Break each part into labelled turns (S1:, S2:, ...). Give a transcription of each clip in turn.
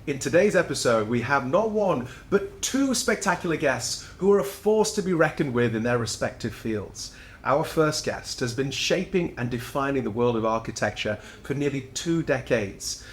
S1: In today's episode, we have not one, but two spectacular guests who are a force to be reckoned with in their respective fields. Our first guest has been shaping and defining the world of architecture for nearly 2 decades.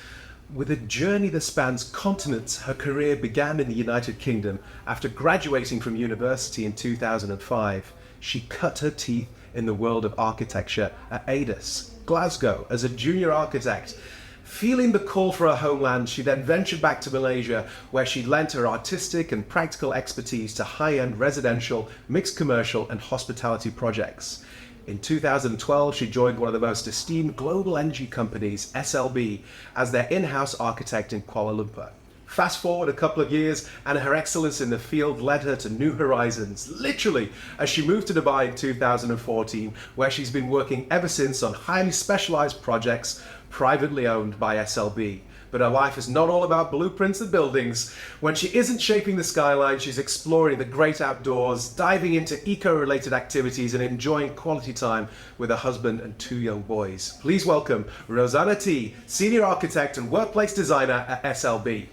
S1: With a journey that spans continents, her career began in the United Kingdom. After graduating from university in 2005, she cut her teeth in the world of architecture at ADAS, Glasgow, as a junior architect. Feeling the call for her homeland, she then ventured back to Malaysia, where she lent her artistic and practical expertise to high-end residential, mixed commercial and hospitality projects. In 2012, she joined one of the most esteemed global energy companies, SLB, as their in-house architect in Kuala Lumpur. Fast forward a couple of years, and her excellence in the field led her to new horizons, literally, as she moved to Dubai in 2014, where she's been working ever since on highly specialized projects privately owned by SLB. But her life is not all about blueprints and buildings. When she isn't shaping the skyline, she's exploring the great outdoors, diving into eco-related activities and enjoying quality time with her husband and 2 young boys. Please welcome Syahrozanna T, Senior Architect and Workplace Designer at SLB.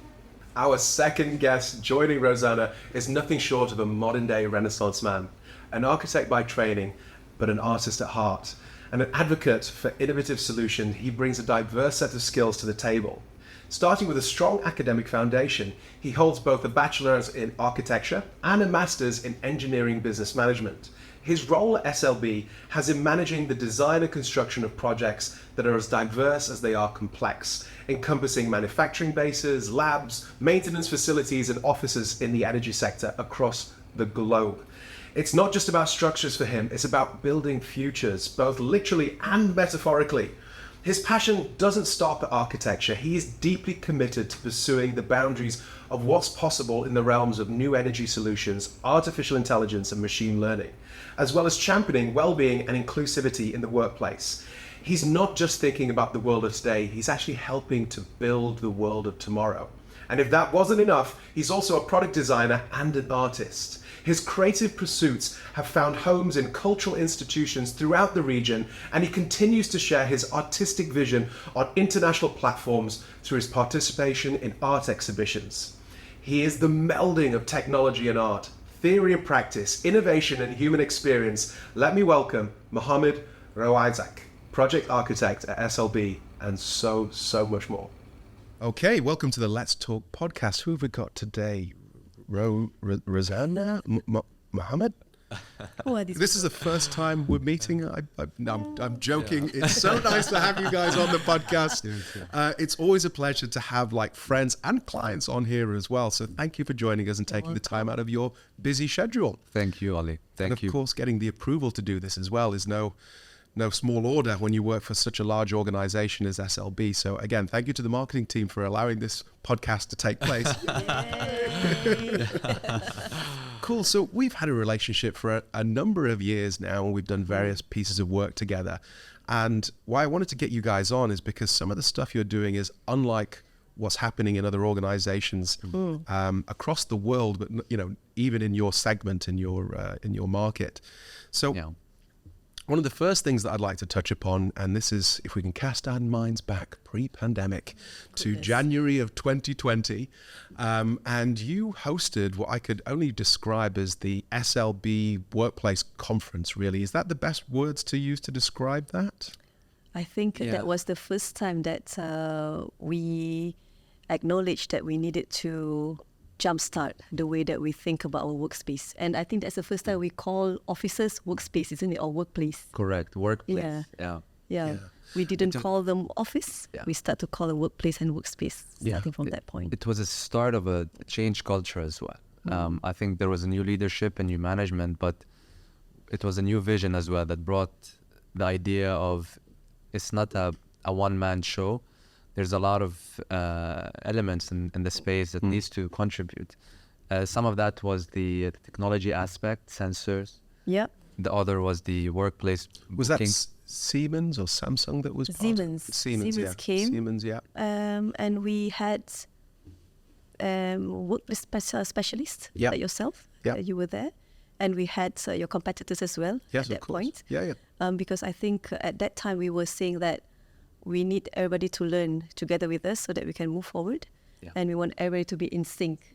S1: Our second guest joining Syahrozanna is nothing short of a modern-day Renaissance man, an architect by training, but an artist at heart. And an advocate for innovative solutions, he brings a diverse set of skills to the table. Starting with a strong academic foundation, he holds both a bachelor's in architecture and a master's in engineering business management. His role at SLB has him managing the design and construction of projects that are as diverse as they are complex, encompassing manufacturing bases, labs, maintenance facilities, and offices in the energy sector across the globe. It's not just about structures for him, it's about building futures, both literally and metaphorically. His passion doesn't stop at architecture. He is deeply committed to pursuing the boundaries of what's possible in the realms of new energy solutions, artificial intelligence, and machine learning, as well as championing well-being and inclusivity in the workplace. He's not just thinking about the world of today, he's actually helping to build the world of tomorrow. And if that wasn't enough, he's also a product designer and an artist. His creative pursuits have found homes in cultural institutions throughout the region, and he continues to share his artistic vision on international platforms through his participation in art exhibitions. He is the melding of technology and art, theory and practice, innovation and human experience. Let me welcome Mohamed Rowaizak, project architect at SLB, and so much more. Okay, welcome to the Let's Talk podcast. Who have we got today? Syahrozanna? Mohamed? This is the first time we're meeting. I'm joking. Yeah. It's so nice to have you guys on the podcast. It's always a pleasure to have friends and clients on here as well. So thank you for joining us and taking the time out of your busy schedule.
S2: Thank you, Ali. Thank you.
S1: Of course, getting the approval to do this as well is no small order when you work for such a large organization as SLB. So again, thank you to the marketing team for allowing this podcast to take place. Cool. So we've had a relationship for a number of years now, and we've done various pieces of work together. And why I wanted to get you guys on is because some of the stuff you're doing is unlike what's happening in other organizations across the world, but even in your segment, in your market. So one of the first things that I'd like to touch upon, and this is if we can cast our minds back pre-pandemic to January of 2020, and you hosted what I could only describe as the SLB Workplace Conference, really. Is that the best words to use to describe that?
S3: I think that was the first time that we acknowledged that we needed to jumpstart the way that we think about our workspace. And I think that's the first time we call offices workspace, isn't it? Or workplace.
S2: Correct. Workplace.
S3: Yeah. We didn't call them office. Yeah. We start to call it workplace and workspace starting from that point.
S2: It was a start of a change culture as well. I think there was a new leadership and new management, but it was a new vision as well that brought the idea of it's not a one-man show. There's a lot of elements in the space that needs to contribute. Some of that was the technology aspect, sensors.
S3: Yeah.
S2: The other was the workplace.
S1: Was that Siemens or Samsung that was
S3: Siemens?
S1: Siemens came.
S3: Siemens, yeah. And we had workplace specialist
S1: Yeah.
S3: like yourself.
S1: Yeah.
S3: You were there. And we had your competitors as well
S1: Yes,
S3: at that
S1: of course.
S3: point.
S1: Yeah.
S3: Because I think at that time we were saying that we need everybody to learn together with us so that we can move forward.
S2: Yeah.
S3: And we want everybody to be in sync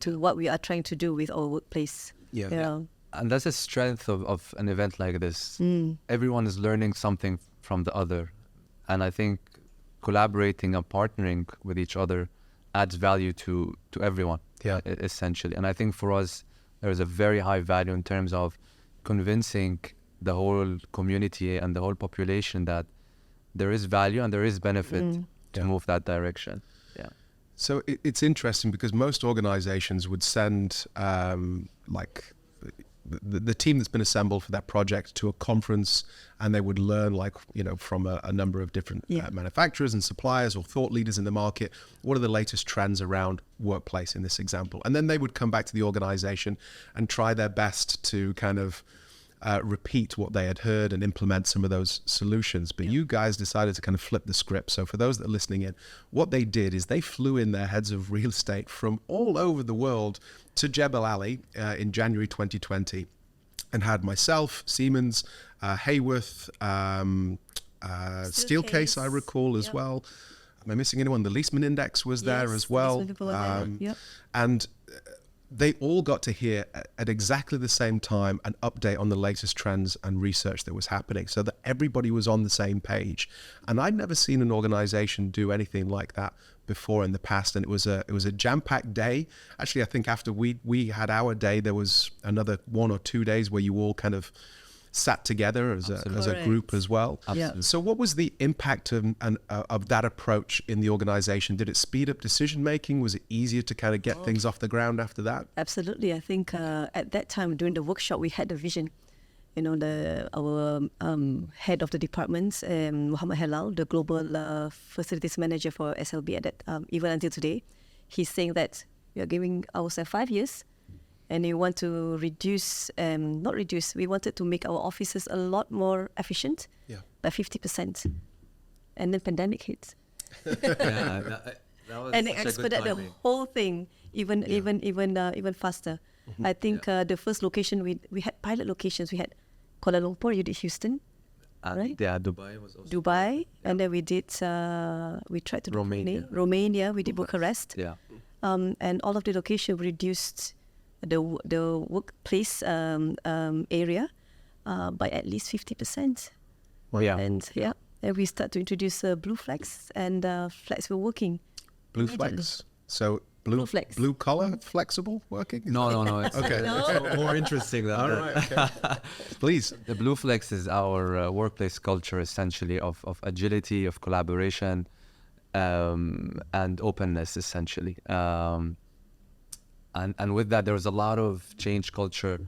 S3: to what we are trying to do with our workplace.
S1: Yeah.
S3: You know.
S2: And that's the strength of an event like this. Everyone is learning something from the other. And I think collaborating and partnering with each other adds value to everyone, essentially. And I think for us, there is a very high value in terms of convincing the whole community and the whole population that there is value and there is benefit to move that direction. Yeah.
S1: So it's interesting because most organizations would send the team that's been assembled for that project to a conference, and they would learn from a number of different manufacturers and suppliers or thought leaders in the market. What are the latest trends around workplace in this example? And then they would come back to the organization and try their best to kind of repeat what they had heard and implement some of those solutions. But you guys decided to kind of flip the script. So for those that are listening in, what they did is they flew in their heads of real estate from all over the world to Jebel Ali in January 2020 and had myself, Siemens, Hayworth, Steelcase, I recall as well. Am I missing anyone? The Leesman Index was there as well. And they all got to hear at exactly the same time an update on the latest trends and research that was happening, so that everybody was on the same page. And I'd never seen an organization do anything like that before in the past. And it was a jam-packed day. Actually, I think after we had our day, there was another 1 or 2 days where you all kind of sat together as a group as well.
S3: Absolutely.
S1: So what was the impact of that approach in the organization? Did it speed up decision making? Was it easier to kind of get things off the ground after that?
S3: Absolutely. I think at that time during the workshop we had the vision. You know, our head of the departments, Muhammad Halal, the global facilities manager for SLB at that, even until today, he's saying that we are giving ourselves 5 years. And we want to we wanted to make our offices a lot more efficient by 50%. And then pandemic hits.
S2: That was
S3: and
S2: such a good
S3: expedite the
S2: timing.
S3: whole thing even faster. I think the first location we had pilot locations. We had Kuala Lumpur, you did Houston, right?
S2: Yeah, Dubai was also.
S3: Dubai, and then we did we tried to do Romania, we did Bucharest.
S2: Yeah.
S3: And all of the location reduced the workplace area by at least 50%.
S1: Well, yeah.
S3: And and we start to introduce blue flags and flexible working.
S1: Blue flex. So
S3: Blue flex.
S1: blue collar, flexible working?
S2: No. It's
S1: Okay.
S2: it's more interesting than
S1: All
S2: that.
S1: right. Okay. Please.
S2: The Blue Flex is our workplace culture, essentially, of agility, of collaboration, and openness, essentially. And with that, there was a lot of change culture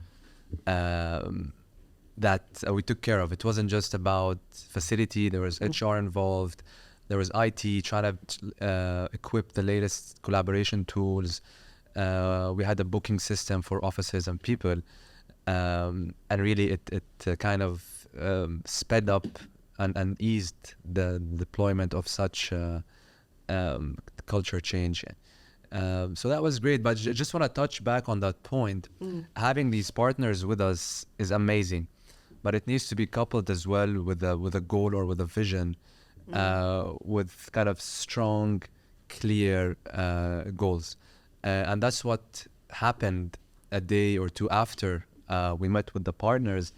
S2: that we took care of. It wasn't just about facility. There was HR involved. There was IT, trying to equip the latest collaboration tools. We had a booking system for offices and people. And really, it kind of sped up and eased the deployment of such culture change. So that was great, but just want to touch back on that point. Having these partners with us is amazing, but it needs to be coupled as well with a goal or with a vision, with kind of strong, clear goals. And that's what happened a day or two after we met with the partners.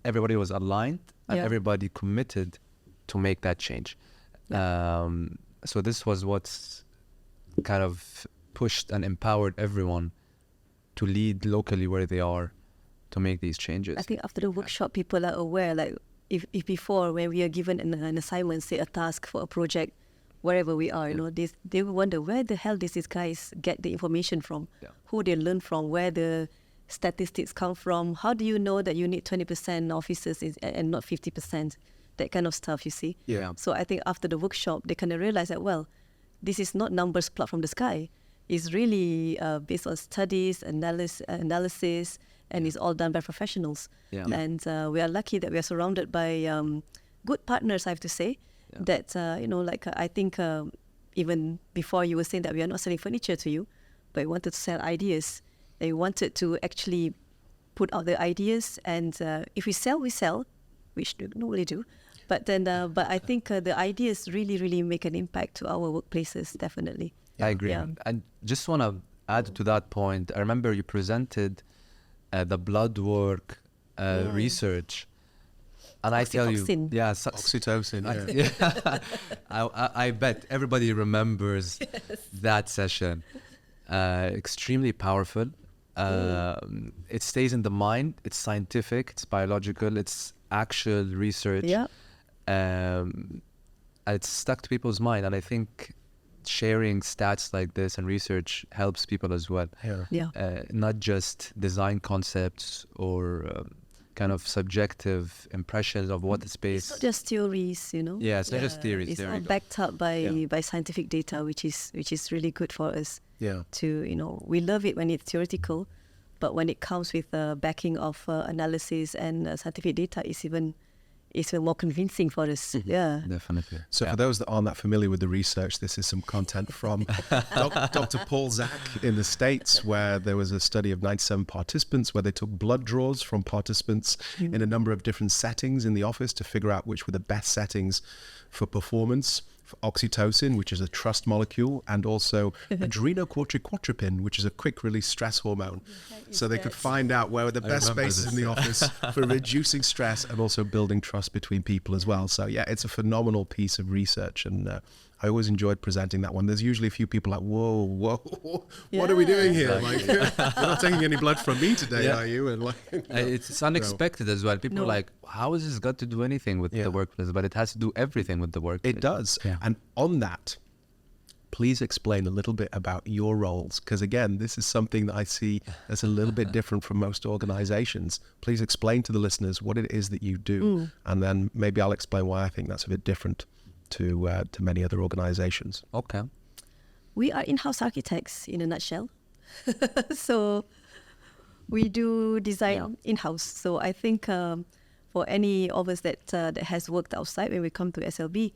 S2: Everybody was aligned and everybody committed to make that change. So this was what's kind of pushed and empowered everyone to lead locally where they are to make these changes.
S3: I think after the workshop, people are aware, like if before when we are given an assignment, say a task for a project, wherever we are, you know, they will wonder where the hell these guys get the information from, who they learn from, where the statistics come from, how do you know that you need 20% officers and not 50%, that kind of stuff, you see. So I think after the workshop, they kind of realize that, well, this is not numbers plucked from the sky. It's really based on studies, analysis, and it's all done by professionals. And we are lucky that we are surrounded by good partners, I have to say, that, I think even before you were saying that we are not selling furniture to you, but we wanted to sell ideas. They wanted to actually put out the ideas, and if we sell, which we normally do. But then, but I think the ideas really make an impact to our workplaces, definitely.
S2: I agree.
S3: Yeah.
S2: I just want to add to that point. I remember you presented the blood work research, and I tell you,
S3: Oxytocin.
S2: yeah,
S1: Oxytocin.
S2: I bet everybody remembers that session. Extremely powerful. It stays in the mind. It's scientific. It's biological. It's actual research.
S3: Yeah.
S2: It's stuck to people's mind, and I think sharing stats like this and research helps people as well.
S3: Yeah.
S2: Not just design concepts or kind of subjective impressions of what the space.
S3: It's not just theories, you know.
S2: Yeah, it's not just theories.
S3: It's
S2: There
S3: all
S2: you go.
S3: backed up by scientific data, which is really good for us.
S1: Yeah.
S3: To, you know, we love it when it's theoretical, but when it comes with backing of analysis and scientific data, it's even more convincing for us. Yeah.
S2: Definitely.
S1: So for those that aren't that familiar with the research, this is some content from Dr. Paul Zak in the States, where there was a study of 97 participants where they took blood draws from participants in a number of different settings in the office to figure out which were the best settings for performance. For oxytocin, which is a trust molecule, and also adrenocorticotropium, which is a quick release stress hormone. So they could find out where were the best
S2: remember
S1: spaces
S2: this.
S1: in the office for reducing stress and also building trust between people as well. So yeah, it's a phenomenal piece of research, and I always enjoyed presenting that one. There's usually a few people like, whoa, what are we doing here? Like, you're not taking any blood from me today, are you? And like,
S2: It's unexpected as well. People
S3: No.
S2: are like, how has this got to do anything with the workplace? But it has to do everything with the workplace.
S1: It does.
S2: Yeah.
S1: And on that, please explain a little bit about your roles, because again, this is something that I see that's a little bit different from most organizations. Please explain to the listeners what it is that you do, and then maybe I'll explain why I think that's a bit different to many other organizations.
S2: Okay.
S3: We are in-house architects in a nutshell. So we do design in-house. So I think for any of us that has worked outside, when we come to SLB,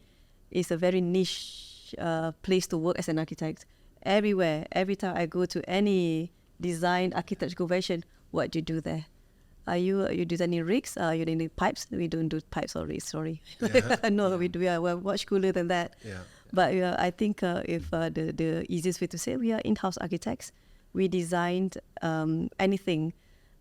S3: it's a very niche place to work as an architect. Everywhere, every time I go to any design architecture convention, what do you do there? Are you designing rigs? Are you doing pipes? We don't do pipes or rigs, sorry. No, we do. We are much cooler than that.
S1: Yeah.
S3: But I think if the easiest way to say, we are in-house architects. We designed anything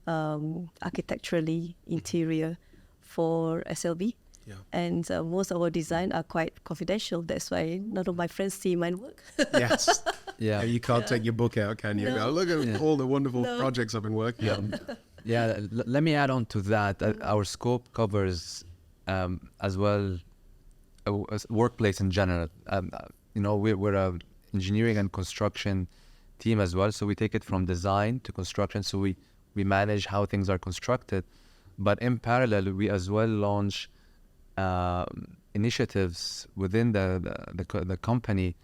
S3: architecturally, interior for SLB.
S1: Yeah.
S3: And most of our design are quite confidential. That's why none of my friends see my work.
S1: Yes.
S2: Yeah.
S1: You can't take your book out, can you?
S3: No.
S1: Go, look at all the wonderful projects I've been working on.
S2: Yeah, let me add on to that. Our scope covers as well workplace in general. We're a engineering and construction team as well, so we take it from design to construction. So we manage how things are constructed, but in parallel, we as well launch initiatives within the company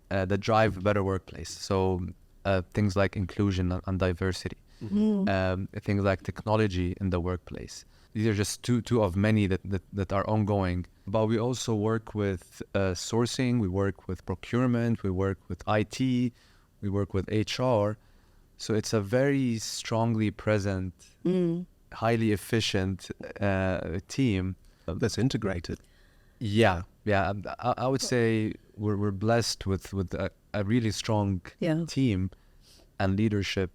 S2: that drive a better workplace. So things like inclusion and diversity. Things like technology in the workplace. These are just two of many that are ongoing. But we also work with sourcing, we work with procurement, we work with IT, we work with HR. So it's a very strongly present, highly efficient team.
S1: That's integrated.
S2: Yeah. I would say we're blessed with a really strong team and leadership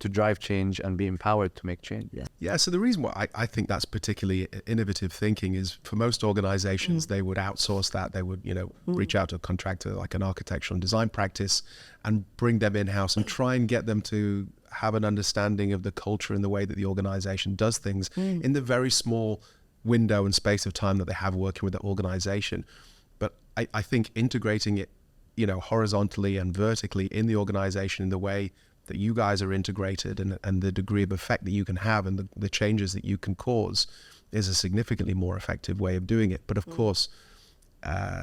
S2: to drive change and be empowered to make change.
S1: Yeah, so the reason why I think that's particularly innovative thinking is for most organizations, they would outsource that. They would, reach out to a contractor like an architectural and design practice and bring them in-house and try and get them to have an understanding of the culture and the way that the organization does things in the very small window and space of time that they have working with the organization. But I think integrating it, horizontally and vertically in the organization in the way that you guys are integrated and the degree of effect that you can have and the changes that you can cause is a significantly more effective way of doing it. But of course,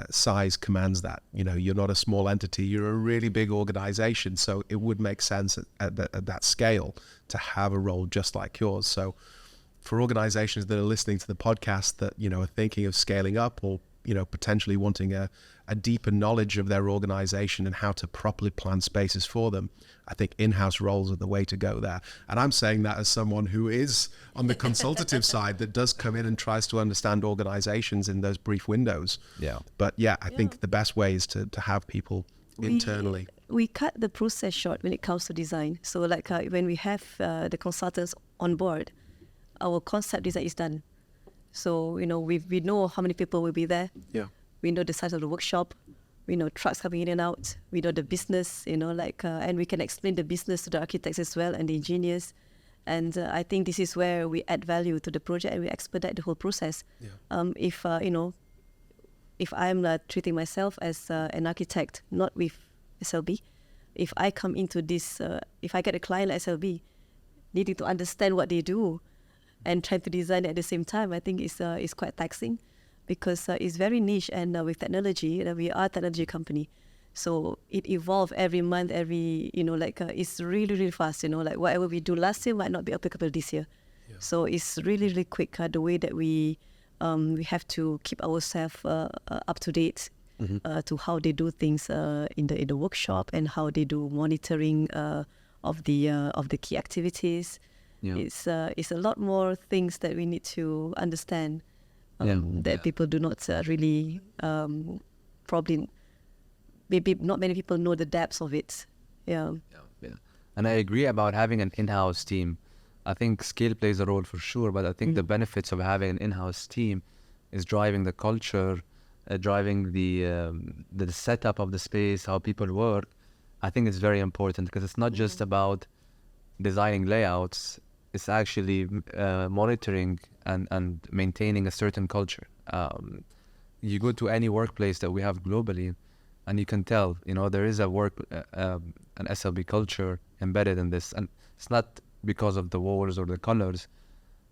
S1: size commands that. You're not a small entity, you're a really big organization. So it would make sense at that scale to have a role just like yours. So for organizations that are listening to the podcast that, are thinking of scaling up or potentially wanting a deeper knowledge of their organization and how to properly plan spaces for them, I think in-house roles are the way to go there. And I'm saying that as someone who is on the consultative side that does come in and tries to understand organizations in those brief windows.
S2: Yeah.
S1: But I think the best way is to have people internally.
S3: We cut the process short when it comes to design. So like when we have the consultants on board, our concept design is done. So, we know how many people will be there.
S1: Yeah.
S3: We know the size of the workshop. We know trucks coming in and out. We know the business, and we can explain the business to the architects as well and the engineers. And I think this is where we add value to the project and we expedite the whole process.
S1: Yeah.
S3: If I'm treating myself as an architect, not with SLB, if I come into this, if I get a client like SLB, needing to understand what they do and trying to design at the same time, I think is quite taxing, because it's very niche, and with technology, we are a technology company. So it evolves every month, it's really, really fast, like whatever we do last year might not be applicable this year. Yeah. So it's really, really quick, the way that we have to keep ourselves up to date to how they do things in the workshop and how they do monitoring of the key activities. Yeah. It's a lot more things that we need to understand that people do not really probably. Maybe not many people know the depths of it. Yeah.
S2: And I agree about having an in-house team. I think scale plays a role for sure, but I think the benefits of having an in-house team is driving the culture, driving the setup of the space, how people work. I think it's very important, because it's not just about designing layouts. It's actually monitoring and maintaining a certain culture. You go to any workplace that we have globally, and you can tell, there is an SLB culture embedded in this. And it's not because of the walls or the colors,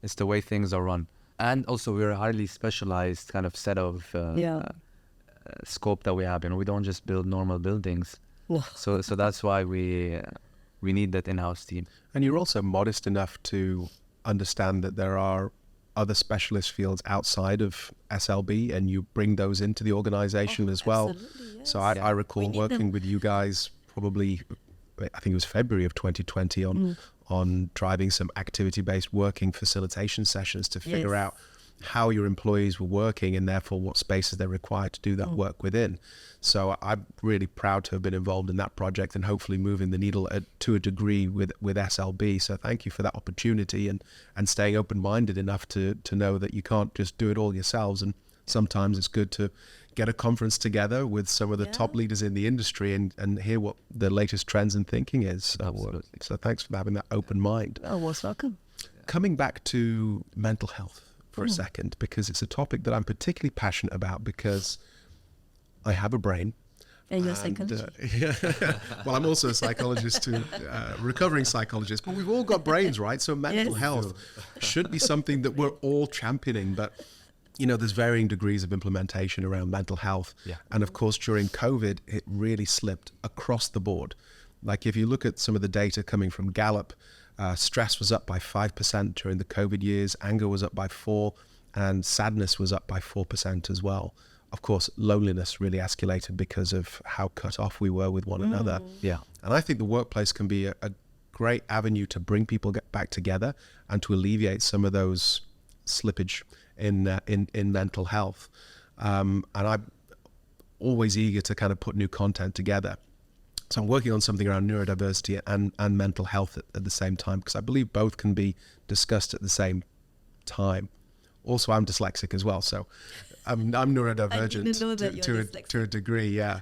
S2: it's the way things are run. And also we're a highly specialized kind of set of scope that we have. We don't just build normal buildings. So that's why we need that in-house team.
S1: And you're also modest enough to understand that there are other specialist fields outside of SLB, and you bring those into the organization as well. Yes. So I recall working with you guys probably, I think it was February of 2020 on driving some activity-based working facilitation sessions to figure out how your employees were working, and therefore what spaces they're required to do that work within. So I'm really proud to have been involved in that project and hopefully moving the needle to a degree with SLB. So thank you for that opportunity and staying open-minded enough to know that you can't just do it all yourselves. And sometimes it's good to get a conference together with some of the top leaders in the industry and hear what the latest trends and thinking is. So thanks for having that open mind.
S3: Oh, most welcome.
S1: Coming back to mental health for a second, because it's a topic that I'm particularly passionate about, because I have a brain.
S3: And you're a psychologist.
S1: Well, I'm also a psychologist too, recovering psychologist, but we've all got brains, right? So mental health should be something that we're all championing, but there's varying degrees of implementation around mental health. Yeah. And of course, during COVID, it really slipped across the board. Like if you look at some of the data coming from Gallup, stress was up by 5% during the COVID years, anger was up by 4%, and sadness was up by 4% as well. Of course, loneliness really escalated because of how cut off we were with one another.
S2: Yeah.
S1: And I think the workplace can be a great avenue to bring people back together and to alleviate some of those slippage in mental health. And I'm always eager to kind of put new content together. So I'm working on something around neurodiversity and mental health at the same time, because I believe both can be discussed at the same time. Also, I'm dyslexic as well, so I'm neurodivergent to a degree, yeah.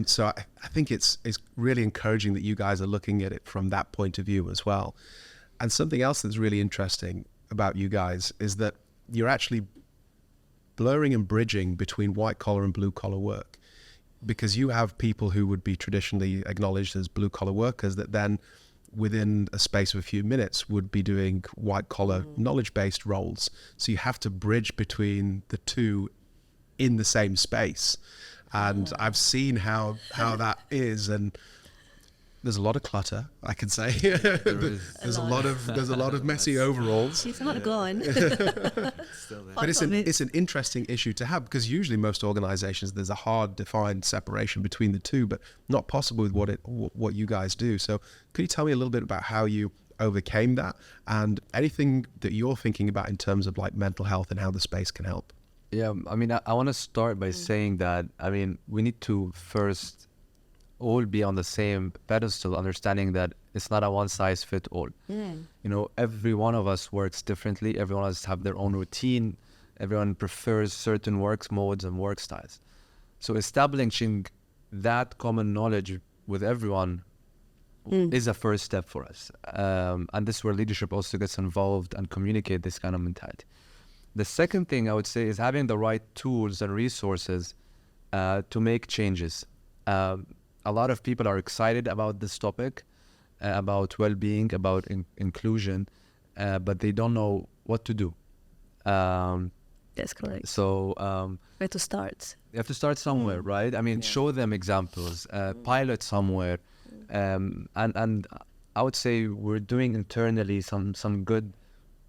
S1: So I think it's really encouraging that you guys are looking at it from that point of view as well. And something else that's really interesting about you guys is that you're actually blurring and bridging between white collar and blue collar work, because you have people who would be traditionally acknowledged as blue collar workers that then within a space of a few minutes would be doing white collar knowledge-based roles. So you have to bridge between the two in the same space. And I've seen how that is. And There's a lot of clutter, I can say. There's a lot of messy overalls.
S3: It's not gone.
S1: But it's an interesting issue to have, because usually most organizations there's a hard defined separation between the two, but not possible with what you guys do. So could you tell me a little bit about how you overcame that, and anything that you're thinking about in terms of like mental health and how the space can help?
S2: Yeah, I mean, I want to start by saying that, I mean, we need to first all be on the same pedestal, understanding that it's not a one size fit all. You know, every one of us works differently. Everyone has have their own routine. Everyone prefers certain work modes and work styles. So establishing that common knowledge with everyone is a first step for us. And this is where leadership also gets involved and communicate this kind of mentality. The second thing I would say is having the right tools and resources to make changes. A lot of people are excited about this topic, about well-being, about inclusion, but they don't know what to do.
S3: That's correct.
S2: So
S3: where to start?
S2: You have to start somewhere, right? I mean, show them examples, pilot somewhere. And I would say we're doing internally some good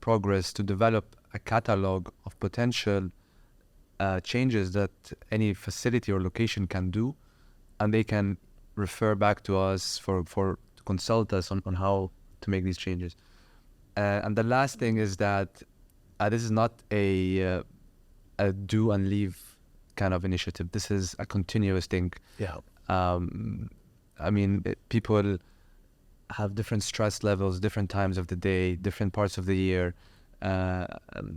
S2: progress to develop a catalog of potential changes that any facility or location can do, and they can refer back to us to consult us on how to make these changes. And the last thing is that this is not a do and leave kind of initiative. This is a continuous thing.
S1: Yeah.
S2: I mean, people have different stress levels, different times of the day, different parts of the year,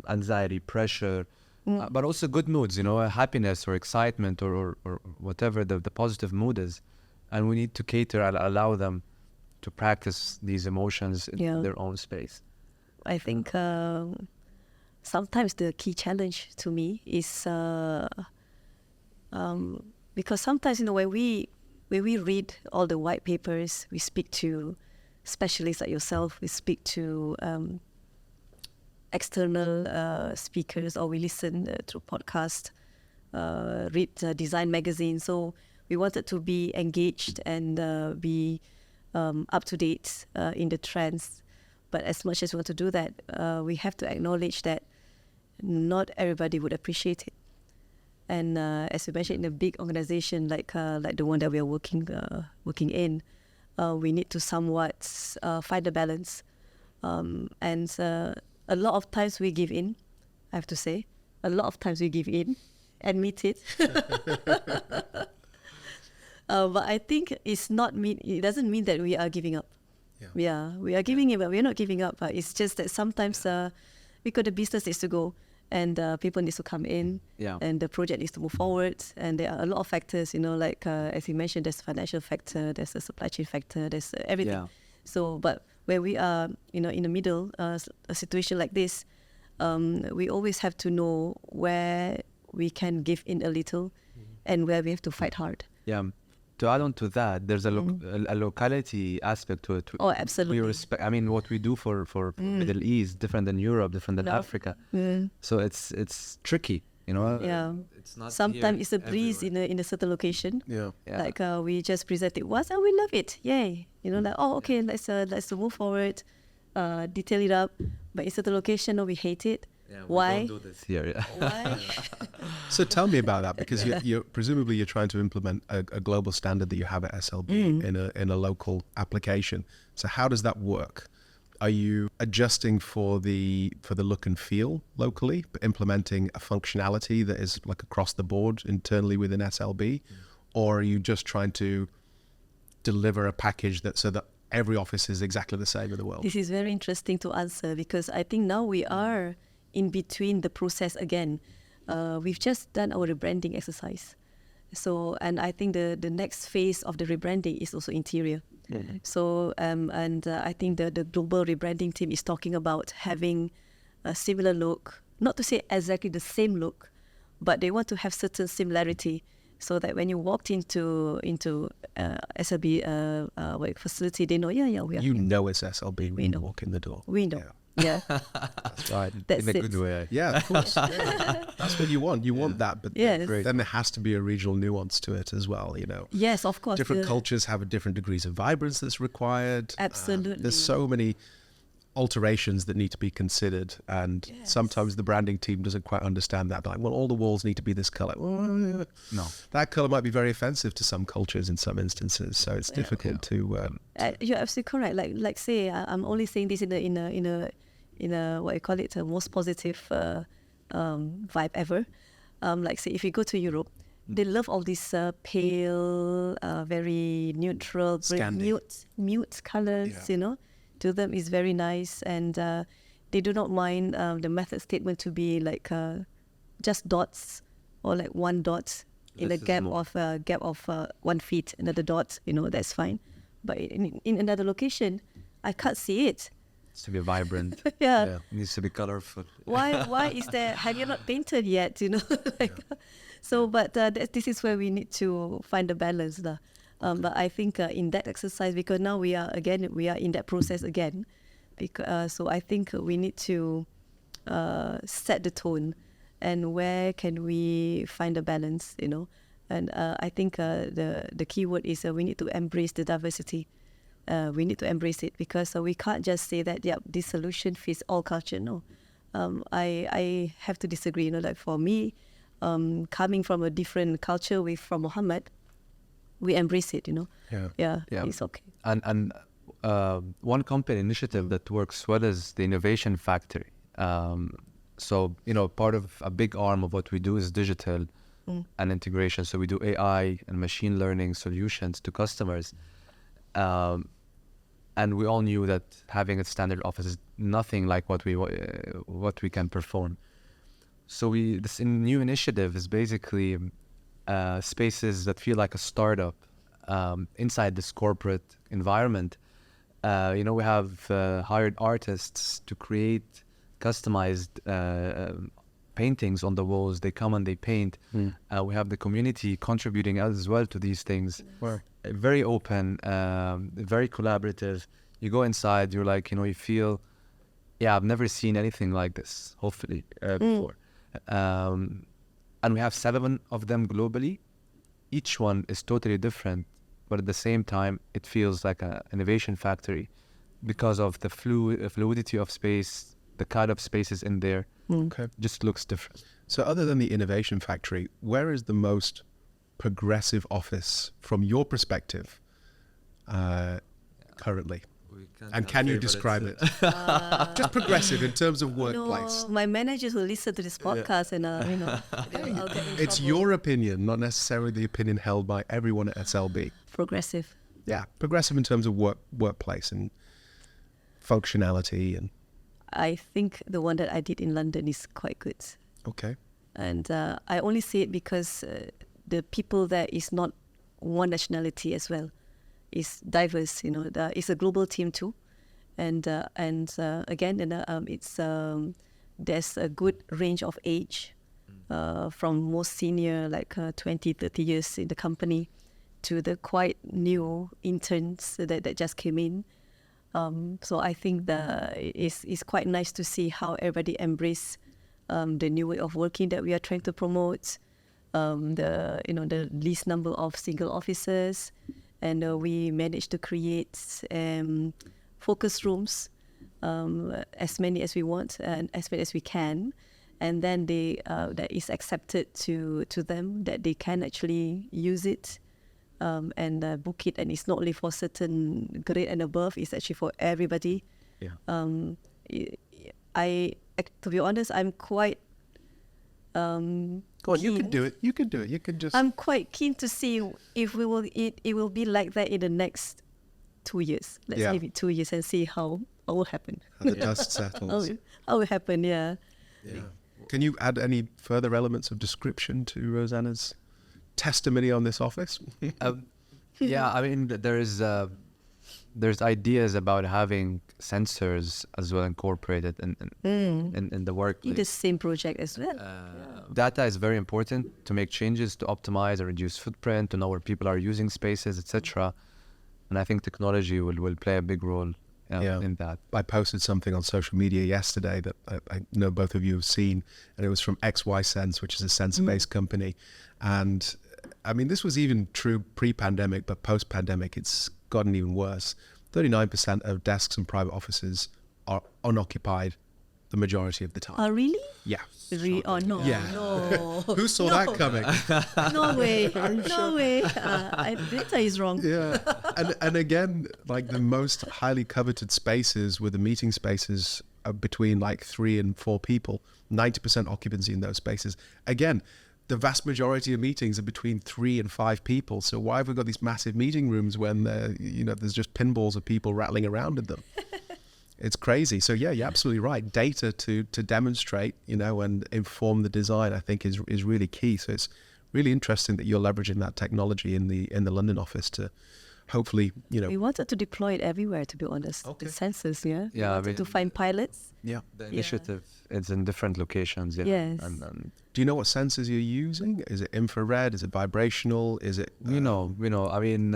S2: anxiety, pressure, but also good moods, you know, happiness or excitement or whatever the positive mood is. And we need to cater and allow them to practice these emotions in their own space.
S3: I think sometimes the key challenge to me is because sometimes, you know, when we read all the white papers, we speak to specialists like yourself, we speak to external speakers, or we listen through podcasts, read design magazines. So we wanted to be engaged and be up to date in the trends. But as much as we want to do that, we have to acknowledge that not everybody would appreciate it. And as we mentioned, in a big organization like the one that we are working in, we need to somewhat find a balance. And a lot of times we give in, I have to say. A lot of times we give in, admit it. But I think it doesn't mean that we are giving up. Yeah, we are giving in, but we are not giving up. It's just that sometimes because the business needs to go, and people need to come in, and the project needs to move forward, and there are a lot of factors, you know, like as you mentioned, there's a financial factor, there's a supply chain factor, there's everything. Yeah. So, but where we are, you know, in the middle, a situation like this, we always have to know where we can give in a little, and where we have to fight hard.
S2: Yeah. To add on to that, there's a locality aspect to it.
S3: Oh, absolutely.
S2: We respect. I mean, what we do for Middle East different than Europe, different than Africa. So it's tricky, you know.
S3: Yeah.
S2: It's not.
S3: Sometimes it's a breeze in a certain location.
S1: Yeah.
S3: Like we just present it once and we love it. Yay! You know, like okay, let's move forward, detail it up. But in certain location, no, we hate it.
S2: Yeah,
S3: why?
S2: We don't do this here. Yeah.
S3: Why?
S1: So tell me about that, because you're presumably you're trying to implement a global standard that you have at SLB in a local application. So how does that work? Are you adjusting for the look and feel locally, but implementing a functionality that is like across the board internally within SLB, or are you just trying to deliver a package so that every office is exactly the same in the world?
S3: This is very interesting to answer, because I think now we are in between the process again. We've just done our rebranding exercise. So, and I think the next phase of the rebranding is also interior. So, and I think the global rebranding team is talking about having a similar look, not to say exactly the same look, but they want to have certain similarity, so that when you walked into SLB facility, they know, we are.
S1: You know it's SLB when you walk in the door.
S3: We know. Yeah,
S1: That's right.
S3: that's
S2: in a
S3: it.
S2: good way.
S1: Yeah, of course. Yeah. That's what you want. You want that, but
S3: Yes.
S1: then there has to be a regional nuance to it as well. You know,
S3: Yes, of course.
S1: different cultures have a different degrees of vibrance that's required.
S3: Absolutely.
S1: There's so many alterations that need to be considered, and
S3: Yes.
S1: sometimes the branding team doesn't quite understand that. They're like, well, all the walls need to be this color. Well,
S2: No.
S1: that color might be very offensive to some cultures in some instances, so it's difficult to.
S3: You're absolutely correct. Like say, I'm only saying this in a what you call it, a most positive vibe ever. Like say, if you go to Europe, they love all these pale, very neutral, very
S1: Scandi.
S3: mute colors.
S1: Yeah.
S3: You know, to them is very nice, and they do not mind the method statement to be like just dots or like one dot in a
S2: Less is
S3: gap
S2: more.
S3: of 1 feet, another dot. You know, that's fine. But in another location, I can't see it.
S2: It's to be vibrant.
S3: Yeah.
S2: It needs to be colorful.
S3: Why is there? Have you not painted yet? You know, like, so. But this is where we need to find the balance, lah. But I think in that exercise, because now we are in that process again, because so I think we need to set the tone, and where can we find the balance? You know, and I think the key word is we need to embrace the diversity. We need to embrace it, because we can't just say that this solution fits all culture. No, I have to disagree. You know, like for me, coming from a different culture from Mohammed, we embrace it. You know,
S1: Yeah.
S3: it's okay.
S2: And one company initiative that works well is the Innovation Factory. So, you know, part of a big arm of what we do is digital and integration. So we do AI and machine learning solutions to customers. And we all knew that having a standard office is nothing like what we can perform. So this new initiative is basically spaces that feel like a startup inside this corporate environment. You know, we have hired artists to create customized paintings on the walls. They come and they paint. We have the community contributing as well to these things.
S1: Wow.
S2: Very open, very collaborative. You go inside, you're like, you know, you feel, I've never seen anything like this, hopefully, before. And we have 7 of them globally. Each one is totally different, but at the same time, it feels like an innovation factory because of the fluidity of space, the kind of spaces in there.
S1: Okay.
S2: Just looks different.
S1: So other than the Innovation Factory, where is the most progressive office from your perspective currently? And can you describe it? Just progressive in terms of workplace.
S3: No, my managers will listen to this podcast, and you know, I'll get in
S1: It's
S3: trouble.
S1: your opinion, not necessarily the opinion held by everyone at SLB.
S3: Progressive.
S1: Yeah, progressive in terms of workplace and functionality and.
S3: I think the one that I did in London is quite good.
S1: Okay.
S3: And I only say it because the people there is not one nationality as well. It's diverse, you know. It's a global team too, and again, it's there's a good range of age, from most senior, like 20, 30 years in the company, to the quite new interns that just came in. So I think it's quite nice to see how everybody embrace the new way of working that we are trying to promote. The least number of single offices, and we managed to create focus rooms, as many as we want and as many as we can, and then that is accepted to them, that they can actually use it. And book it, and it's not only for certain grade and above, it's actually for everybody.
S2: Yeah.
S3: To be honest, I'm quite
S1: Go on, you can do it. You can do it. You can just.
S3: I'm quite keen to see if it will be like that in the next 2 years. Let's give it 2 years and see how it will happen.
S1: How the dust settles.
S3: How will happen, yeah.
S1: Can you add any further elements of description to Rosanna's testimony on this office?
S2: Yeah, I mean, there's ideas about having sensors as well incorporated in the workplace.
S3: In the same project as well.
S2: Data is very important to make changes, to optimize or reduce footprint, to know where people are using spaces, etc. And I think technology will play a big role in that.
S1: I posted something on social media yesterday that I know both of you have seen, and it was from XY Sense, which is a sensor-based company. And I mean, this was even true pre-pandemic, but post-pandemic, it's gotten even worse. 39% of desks in private offices are unoccupied the majority of the time.
S3: Oh, really?
S1: Yeah.
S3: Oh, no.
S1: Yeah.
S3: No.
S1: Who saw that coming?
S3: No way. No way. Data is wrong.
S1: Yeah. And again, like the most highly coveted spaces were the meeting spaces between like 3 and 4 people, 90% occupancy in those spaces. Again, the vast majority of meetings are between 3 and 5 people. So why have we got these massive meeting rooms when there's just pinballs of people rattling around in them? It's crazy. So yeah, you're absolutely right. Data to demonstrate, and inform the design, I think is really key. So it's really interesting that you're leveraging that technology in the London office to hopefully,
S3: We wanted to deploy it everywhere, to be honest.
S1: Okay.
S3: The sensors, yeah.
S2: Yeah,
S3: We wanted to find pilots.
S1: Yeah.
S2: The initiative is in different locations. Yeah.
S3: Yes.
S2: And
S1: Do you know what sensors you're using? Is it infrared? Is it vibrational? Is it?
S2: we know. I mean,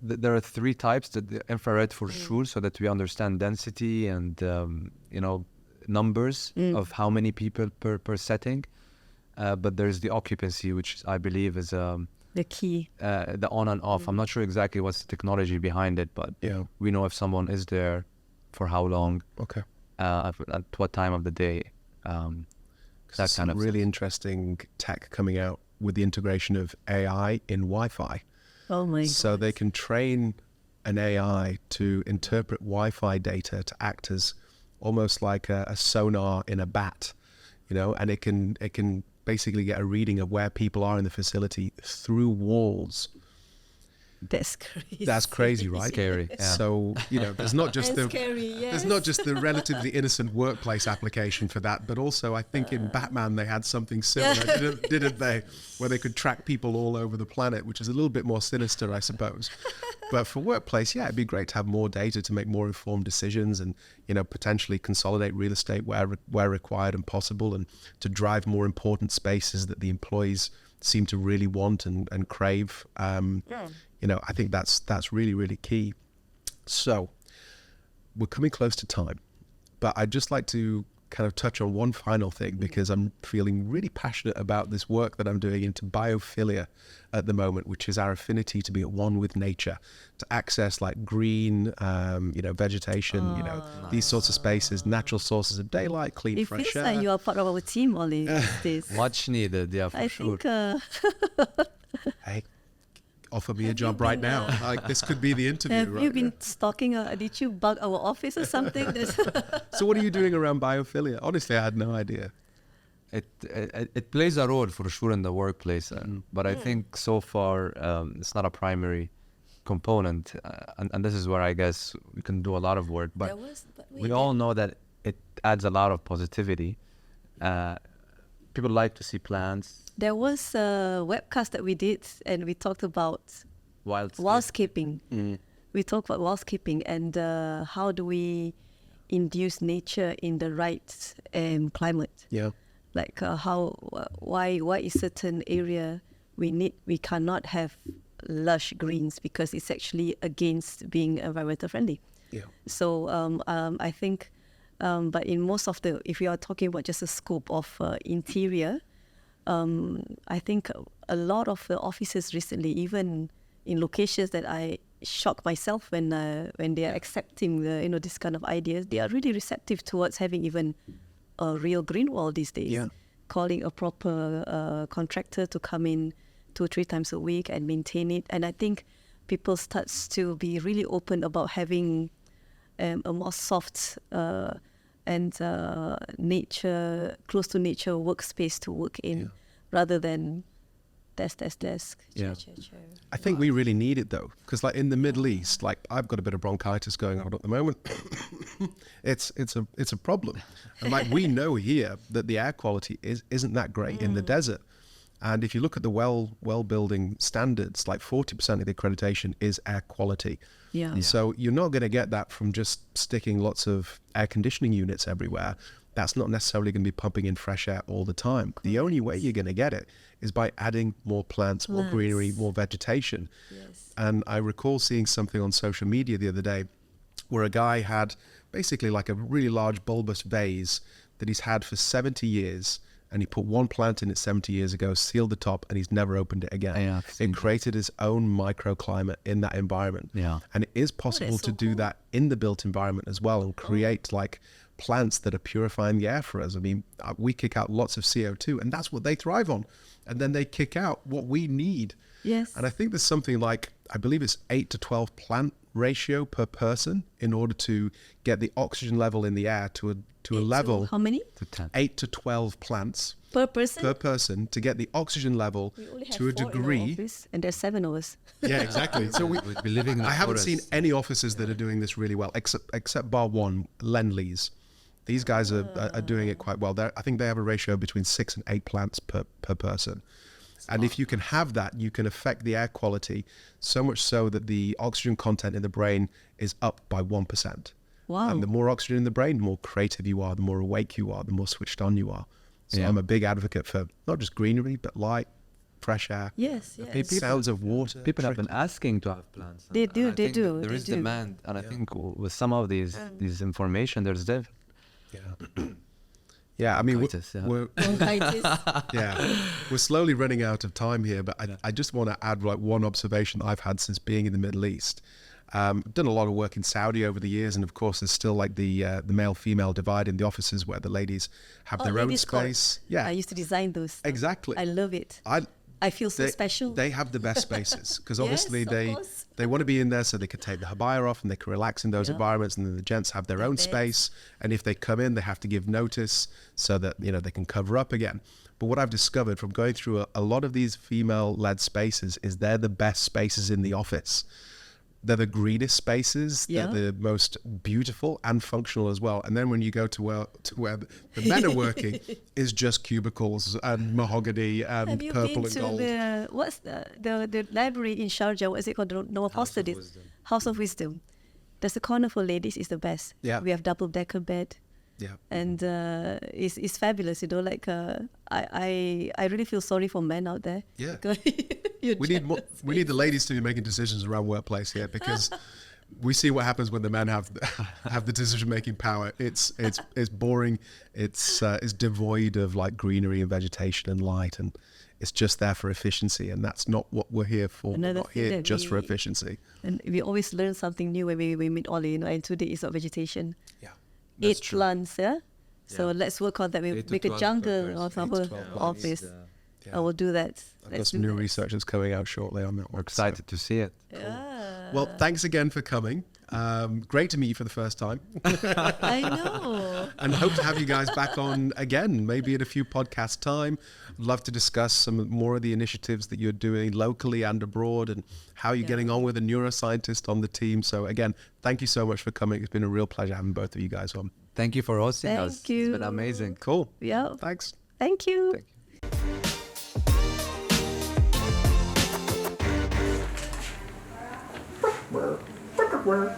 S2: there are 3 types: the infrared for sure, so that we understand density and numbers of how many people per setting. But there's the occupancy, which I believe is
S3: The key.
S2: the on and off. I'm not sure exactly what's the technology behind it, but
S1: Yeah.
S2: we know if someone is there for how long,
S1: Okay.
S2: at what time of the day. That
S1: Some
S2: kind of
S1: really interesting tech coming out with the integration of AI in Wi-Fi.
S3: Oh my
S1: So they can train an AI to interpret Wi-Fi data to act as almost like a sonar in a bat, and it can basically get a reading of where people are in the facility through walls.
S3: That's crazy.
S1: That's crazy, right?
S2: Scary, yeah.
S1: So there's not just
S3: And scary, yes.
S1: there's not just the relatively innocent workplace application for that, but also I think in Batman they had something similar, didn't they? Where they could track people all over the planet, which is a little bit more sinister, I suppose. But for workplace, yeah, it'd be great to have more data to make more informed decisions and potentially consolidate real estate where required and possible, and to drive more important spaces that the employees seem to really want and crave. I think that's really, really key. So we're coming close to time, but I'd just like to kind of touch on one final thing, because I'm feeling really passionate about this work that I'm doing into biophilia at the moment, which is our affinity to be at one with nature, to access like green, vegetation, these sorts of spaces, natural sources of daylight, clean
S3: It
S1: fresh
S3: feels
S1: air.
S3: like you are part of our team, Ollie. This.
S2: much needed. Yeah, for
S3: I
S2: sure.
S3: think.
S1: Hey, offer me a job right now. Like this could be the interview.
S3: Have
S1: right
S3: you been
S1: now.
S3: stalking? Did you bug our office or something?
S1: So what are you doing around biophilia? Honestly, I had no idea.
S2: It plays a role for sure in the workplace, but I think so far it's not a primary component, and this is where I guess we can do a lot of work. But we all know that it adds a lot of positivity. People like to see plants,
S3: There was a webcast that we did, and we talked about wildscaping. We talked about wildscaping and how do we induce nature in the right climate.
S1: Yeah.
S3: Like why is certain area we cannot have lush greens because it's actually against being environmental friendly.
S1: Yeah.
S3: So I think, but in most of if you are talking about just a scope of interior, I think a lot of the offices recently, even in locations that I shock myself when they are accepting this kind of ideas, they are really receptive towards having even a real green wall these days.
S1: Yeah.
S3: Calling a proper contractor to come in 2 or 3 times a week and maintain it. And I think people starts to be really open about having a more soft and close to nature workspace to work in, rather than desk,
S1: Yeah.
S3: chair.
S1: I think we really need it though, because like in the Middle East, like I've got a bit of bronchitis going on at the moment. it's a problem, and like we know here that the air quality isn't that great in the desert. And if you look at the well building standards, like 40% of the accreditation is air quality.
S3: Yeah.
S1: So you're not going to get that from just sticking lots of air conditioning units everywhere. That's not necessarily going to be pumping in fresh air all the time. The only way you're going to get it is by adding more plants, more greenery, more vegetation.
S3: Yes.
S1: And I recall seeing something on social media the other day where a guy had basically like a really large bulbous vase that he's had for 70 years, and he put one plant in it 70 years ago, sealed the top, and he's never opened it again.
S2: Yeah, I've seen
S1: it created his own microclimate in that environment.
S2: Yeah.
S1: And it is possible
S3: so
S1: to do
S3: cool.
S1: that in the built environment as well, and create like plants that are purifying the air for us. I mean, we kick out lots of CO2, and that's what they thrive on. And then they kick out what we need.
S3: Yes.
S1: And I think there's something like, I believe it's 8 to 12 plant ratio per person in order to get the oxygen level in the air to a level.
S3: How many?
S2: To 10.
S1: 8 to 12 plants
S3: Per person?
S1: per person to get the oxygen level
S3: We only have
S1: to a
S3: 4 in our
S1: degree.
S3: office, and there's 7 of us.
S1: Yeah, exactly. So
S2: We'd be living in
S1: I
S2: a
S1: haven't
S2: forest.
S1: seen any offices that are doing this really well, except bar one, Lend-Lease. These guys are doing it quite well. I think they have a ratio between 6 and 8 plants per person. And if you can have that, you can affect the air quality so much so that the oxygen content in the brain is up by 1%.
S3: Wow.
S1: And the more oxygen in the brain, the more creative you are, the more awake you are, the more switched on you are. So
S2: Yeah.
S1: I'm a big advocate for not just greenery, but light, fresh air,
S3: Yes, yes.
S1: sounds of water.
S2: People have been asking to have plants.
S3: They
S2: and
S3: do,
S2: I
S3: they
S2: think
S3: do,
S2: There
S3: they
S2: is
S3: do.
S2: demand, and I think with some of these information, there's
S1: Yeah. Yeah, I mean,
S2: Bronchitis, yeah.
S1: we're
S3: Bronchitis.
S1: we're slowly running out of time here, but I just want to add like one observation I've had since being in the Middle East. I've done a lot of work in Saudi over the years, and of course, there's still like the male-female divide in the offices where the ladies have their own
S3: ladies' court.
S1: space. Yeah,
S3: I used to design those.
S1: exactly.
S3: I love it. I feel so special.
S1: They have the best spaces because obviously
S3: Yes, of course.
S1: they want to be in there so they can take the habaya off and they can relax in those environments, and then the gents have their own
S3: beds.
S1: space. And if they come in, they have to give notice so that they can cover up again. But what I've discovered from going through a lot of these female-led spaces is they're the best spaces in the office. They're the greenest spaces.
S3: Yeah.
S1: They're the most beautiful and functional as well. And then when you go to where the men are working, is just cubicles and mahogany and
S3: Have you
S1: purple
S3: been
S1: and
S3: to
S1: gold.
S3: what's the library in Sharjah? What is it called? The Noah Foster did. House of Wisdom. There's a corner for ladies. Is the best.
S1: Yeah.
S3: We have double-decker bed.
S1: Yeah.
S3: And it's fabulous, like I really feel sorry for men out there.
S1: Yeah.
S3: You're
S1: We need more,
S3: jealous.
S1: we need the ladies to be making decisions around workplace here, because we see what happens when the men have the decision making power. It's boring. It's devoid of like greenery and vegetation and light, and it's just there for efficiency, and that's not what we're here for.
S3: Another
S1: We're not
S3: thing
S1: here
S3: that
S1: just for
S3: we-
S1: efficiency.
S3: And we always learn something new when we meet Ollie, and today is about vegetation.
S1: Yeah.
S3: 8 plants, yeah? So let's work on that. We
S2: 8 to
S3: make a
S2: 12
S3: jungle
S2: per
S3: of
S2: person.
S3: our
S1: 8 to 12
S3: office.
S1: Yeah.
S3: I will do that.
S1: I've got
S3: Let's
S1: some
S3: do
S1: new
S3: that.
S1: research that's coming out shortly on that one.
S2: We're excited to see it.
S3: Yeah.
S1: Well, thanks again for coming. Great to meet you for the first time.
S3: I know.
S1: And hope to have you guys back on again, maybe in a few podcast time. Love to discuss some more of the initiatives that you're doing locally and abroad, and how you're getting on with a neuroscientist on the team. So again, thank you so much for coming. It's been a real pleasure having both of you guys on.
S2: Thank you for hosting
S3: Thank
S2: us.
S3: you.
S2: It's been amazing.
S1: Cool.
S3: Yeah.
S1: Thanks.
S3: Thank you.
S2: Thank you.